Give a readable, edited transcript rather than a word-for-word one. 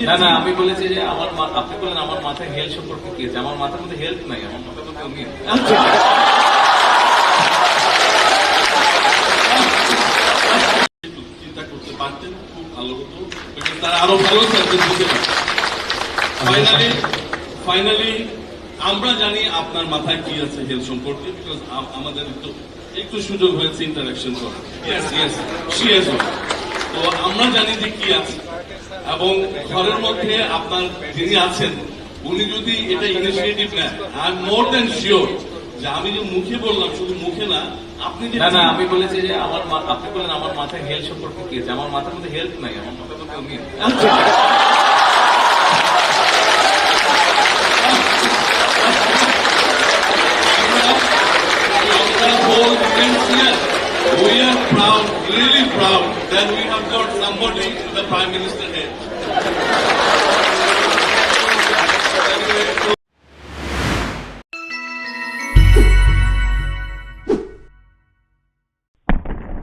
না না আমি বলেছি যে আপনি বলেন আমার মাথায় হেলথ সম্পর্কে কি আছে, আমার মাথার মধ্যে হেলথ নাই, আমার মাথার মধ্যে উনি চিন্তা করতে পারতেন খুব ভালো হতো, তারা আরো ভালো সার্ভিস দিতে পারতেন। ফাইনালি আমরা জানি আপনার মাথায় কি আছে হেলথ সম্পর্কে, বিকজ আমাদের একটু সুযোগ হয়েছে ইন্টারাকশন করার। তো আমরা জানি যে কি আছে, এবং ঘরের মধ্যে আপনার যিনি আছেন উনি যদি এটা ইনিশিয়েটিভ নেন, I am more than sure যে আমি যে মুখে বললাম, শুধু মুখে না, আপনি যে না না আমি বলেছি যে আপনি বলেন আমার মাথায় হেলথ সম্পর্কে কি আছে, আমার মাথার মধ্যে হেলথ নাই, আমার মাথার মধ্যে উনি We are proud, really proud, that we have got somebody in the Prime Minister